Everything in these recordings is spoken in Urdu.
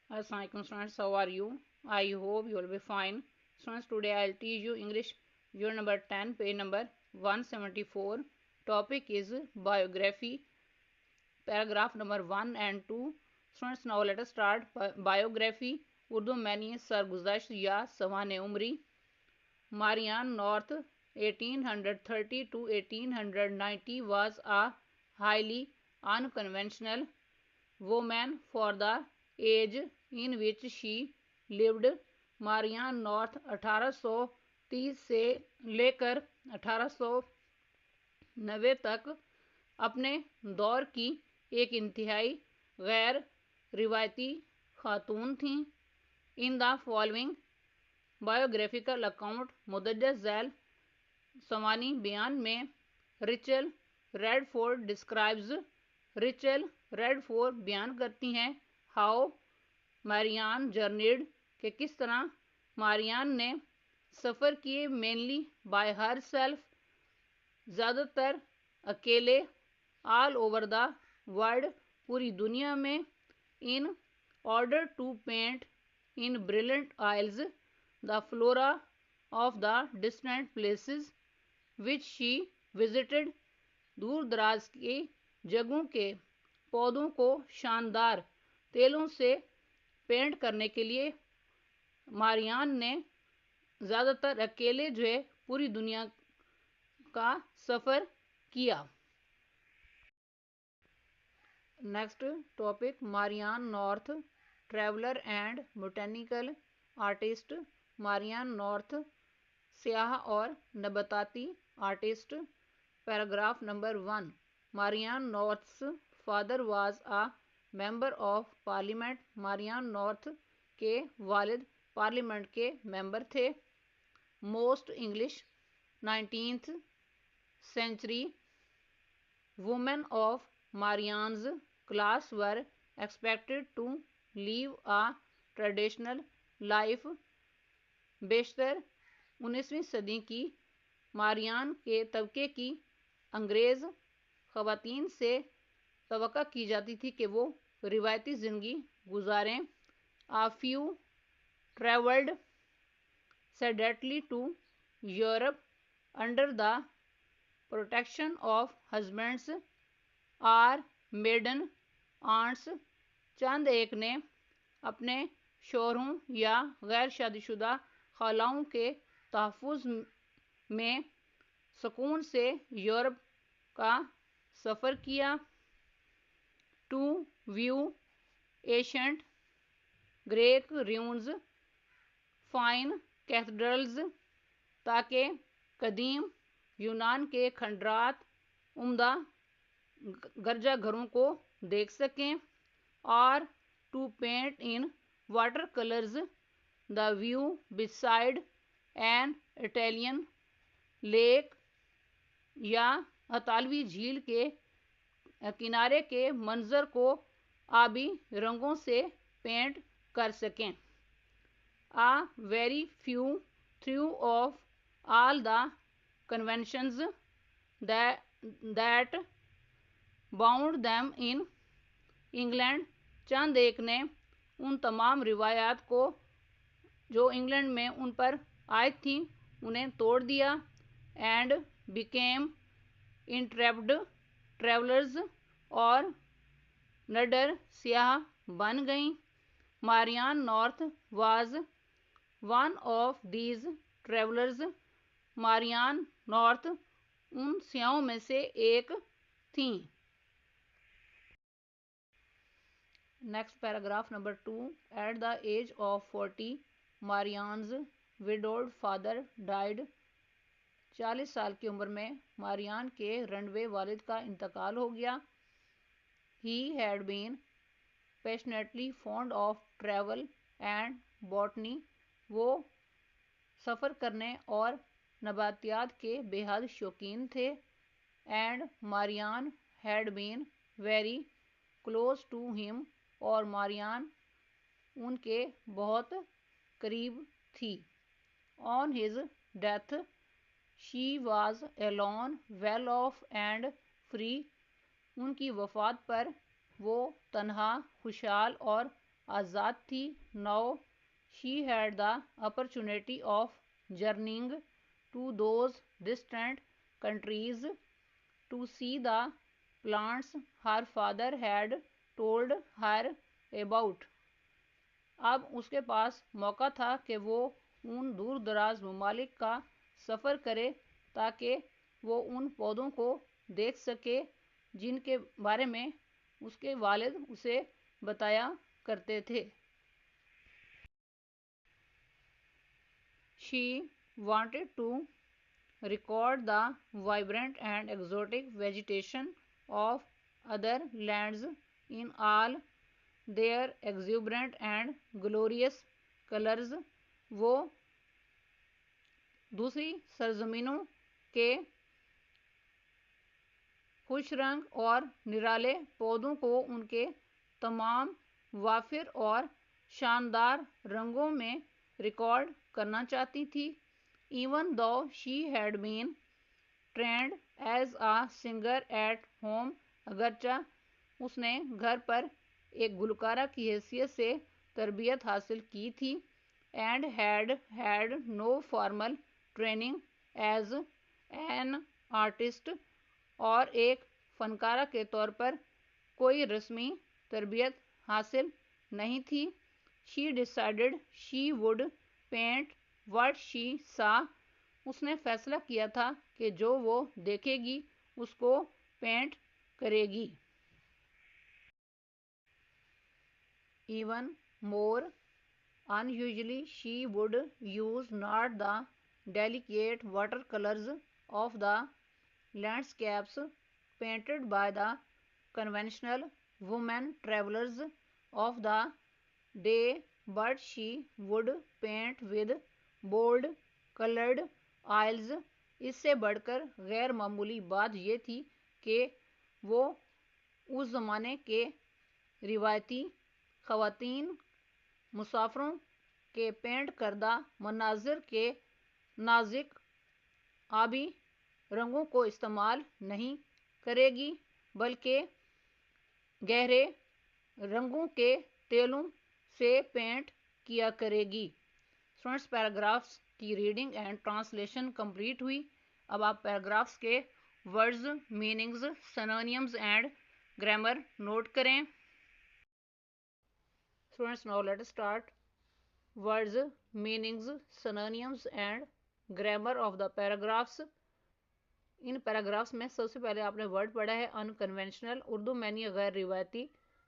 Assalamualaikum students, how are you? I hope you will be fine. Students, today I will teach you English unit number 10, page number 174. Topic is biography, paragraph number 1 and 2. Students, now let us start. Biography Urdu میں نہیں سرگزشت یا سوانح عمری. Marianne North 1830 to 1890 was a highly unconventional woman for the age in which she lived. Marianne North 1830 سے لے کر 1890 تک اپنے دور کی ایک انتہائی غیر روایتی خاتون تھیں. ان دا فالوئنگ بایوگرافیکل اکاؤنٹ مدرجہ ذیل سوانح بیان میں ریچل ریڈفورڈ ڈسکرائبز ریچل ریڈفورڈ بیان کرتی ہیں ہاؤ ماریان جرنیڈ کہ کس طرح ماریان نے سفر کیے مینلی بائی ہر سیلف زیادہ تر اکیلے آل اوور دا ورلڈ پوری دنیا میں in order to paint in brilliant isles the flora of the distant places which she visited. دور دراز کی جگہوں کے پودوں کو شاندار تیلوں سے پینٹ کرنے کے لیے ماریان نے زیادہ تر اکیلے پوری دنیا کا سفر کیا. Next topic Marianne North traveller and botanical artist. Marianne North سیاح اور نباتاتی artist. Paragraph number 1. Marianne North's father was a member of parliament. Marianne North کے والد پارلیمنٹ کے ممبر تھے. Most English 19th century women of Marianne's class were expected to live a traditional life. بیشتر 19ویں صدی کی ماریان کے طبقے کی انگریز خواتین سے توقع کی جاتی تھی کہ وہ روایتی زندگی گزاریں. A few travelled sedately to Europe under the protection of husbands or maiden aunts. چند ایک نے اپنے شوہروں یا غیر شادی شدہ خالاؤں کے تحفظ میں سکون سے یورپ کا سفر کیا. To view ancient Greek ruins fine cathedrals تاکہ قدیم یونان کے کھنڈرات عمدہ گرجا گھروں کو دیکھ سکیں. اور to paint in water colours the view beside an Italian lake یا اطالوی جھیل کے کنارے کے منظر کو آبی رنگوں سے پینٹ کر سکیں. A very few threw off all the conventions that bound them in England. چند ایک نے ان تمام روایات کو جو انگلینڈ میں ان پر عائد تھیں انہیں توڑ دیا. اینڈ بیکیم انٹریپڈ ٹریولرز اور نڈر سیاح بن گئیں. Marianne North was one of these travellers. Marianne North ان سیاحوں میں سے ایک تھیں. Next paragraph number 2. At the age of 40 Marianne's widowed father died. 40 سال کی عمر میں ماریان کے رنڈوے والد کا انتقال ہو گیا. He had been passionately fond of travel and botany. وہ سفر کرنے اور نباتیات کے بے حد شوقین تھے. And Marianne had been very close to him. اور ماریان ان کے بہت قریب تھی. On his death she was alone, well off and free. ان کی وفات پر وہ تنہا خوشحال اور آزاد تھی. Now she had the opportunity of journeying to those distant countries to see the plants her father had told her about. اب اس کے پاس موقع تھا کہ وہ ان دور دراز ممالک کا سفر کرے تاکہ وہ ان پودوں کو دیکھ سکے جن کے بارے میں اس کے والد اسے بتایا کرتے تھے. She wanted to record the vibrant and exotic vegetation of other lands in all their exuberant and glorious colors. وہ دوسری سرزمینوں کے خوش رنگ اور نرالے پودوں کو ان کے تمام وافر اور شاندار رنگوں میں ریکارڈ کرنا چاہتی تھی. Even though she had been trained as a singer at home, اگرچہ اس نے گھر پر ایک گلوکارہ کی حیثیت سے تربیت حاصل کی تھی, and had had no formal training as an artist, اور ایک فنکارہ کے طور پر کوئی رسمی تربیت حاصل نہیں تھی. She decided she would paint what she saw. اس نے فیصلہ کیا تھا کہ جو وہ دیکھے گی اس کو پینٹ کرے گی. Even more unusually, she would use not the delicate watercolors of the landscapes painted by the conventional women travelers of the day, but she would paint with bold colored oils. اس سے بڑھ کر غیر معمولی بات یہ تھی کہ وہ اس زمانے کے روایتی خواتین مسافروں کے پینٹ کردہ مناظر کے نازک آبی رنگوں کو استعمال نہیں کرے گی بلکہ گہرے رنگوں کے تیلوں سے پینٹ کیا کرے گی. اسٹوڈنٹس پیراگرافس کی ریڈنگ اینڈ ٹرانسلیشن کمپلیٹ ہوئی. اب آپ پیراگرافس کے words, meanings, synonyms and grammar note کریں. Students now let us start. Words, meanings, synonyms and grammar of the paragraphs. In paragraphs میں سب سے پہلے آپ نے ورڈ پڑھا ہے unconventional, اردو معنی غیر روایتی.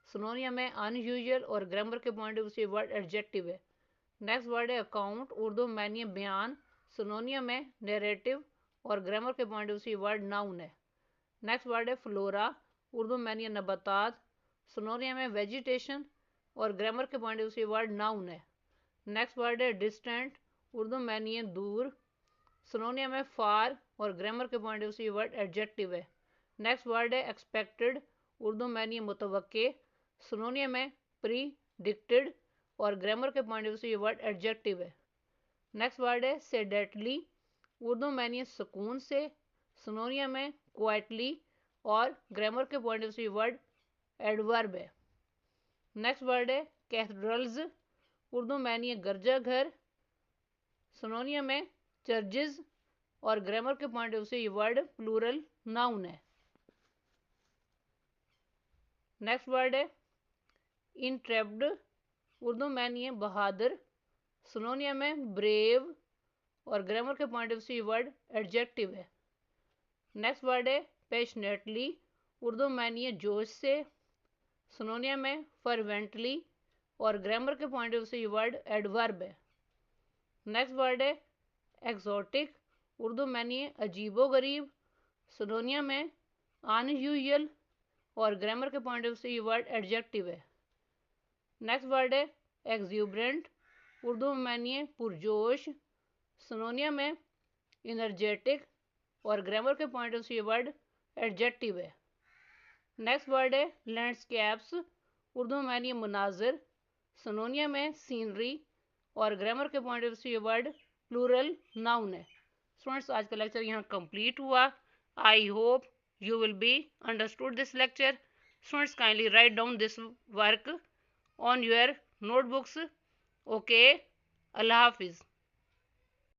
سنونیم ہے unusual اور گرامر کے پوائنٹ آف ویو سے ورڈ ایڈجیکٹیو ہے. نیکسٹ ورڈ ہے اکاؤنٹ, اردو معنی بیان. سنونیم ہے نیریٹو اور گرامر کے پوائنٹ آف ویو سے ورڈ ناؤن ہے. نیکسٹ ورڈ ہے فلورا, اردو معنی نباتات. سنونیم ہے ویجیٹیشن اور گرامر کے پوائنٹ آف ویو سے ورڈ ناؤن ہے. نیکسٹ ورڈ ہے ڈسٹینٹ, اردو معنی ہے دور. سنونیم ہے فار اور گرامر کے پوائنٹ آف ویو سے ورڈ ایڈجیکٹیو ہے. نیکسٹ ورڈ ہے ایکسپیکٹڈ, اردو معنی متوقع. سنونیم ہے پری ڈکٹڈ اور گرامر کے پوائنٹ آف ویو سے ورڈ ایڈجیکٹیو ہے. نیکسٹ ورڈ ہے سیڈیٹلی, اردو معنی سکون سے. سنونیم ہے کوائٹلی اور گرامر کے پوائنٹ آف ویو سے ورڈ ایڈورب ہے. نیکسٹ ورڈ ہے کیتھیڈرلز, اردو معنی ہے گرجا گھر. سنونیم ہے چرچز اور گرامر کے پوائنٹ آف ویو سے یہ ورڈ پلورل ناؤن ہے. نیکسٹ ورڈ ہے انٹریپڈ, اردو معنی ہے بہادر. سنونیم ہے بریو اور گرامر کے پوائنٹ آف ویو سے یہ ورڈ ایڈجیکٹیو ہے. نیکسٹ ورڈ ہے پیشنیٹلی, اردو معنی ہے جوش سے. سنونیم ہے فروینٹلی اور گرامر کے پوائنٹ آف ویو سے یہ ورڈ ایڈورب ہے. نیکسٹ ورڈ ہے ایکزوٹک, اردو معنی ہے عجیب و غریب. سنونیم ہے انیوژل اور گرامر کے پوائنٹ آف ویو سے یہ ورڈ ایڈجیکٹیو ہے. نیکسٹ ورڈ ہے ایگزیوبرنٹ, اردو معنی ہے پرجوش. سنونیم ہے انرجیٹک اور گرامر کے پوائنٹ آف ویو سے یہ ورڈ ایڈجیکٹیو ہے. نیکسٹ ورڈ ہے لینڈسکیپس, اردو معنی ہے مناظر. سنونیم ہے سینری اور گرامر کے پوائنٹ آف ویو سے یہ ورڈ پلورل ناؤن ہے. اسٹوڈنٹس آج کا لیکچر یہاں کمپلیٹ ہوا. I hope you will be understood this lecture. Students, kindly write down this work on your notebooks. Okay, اللہ حافظ.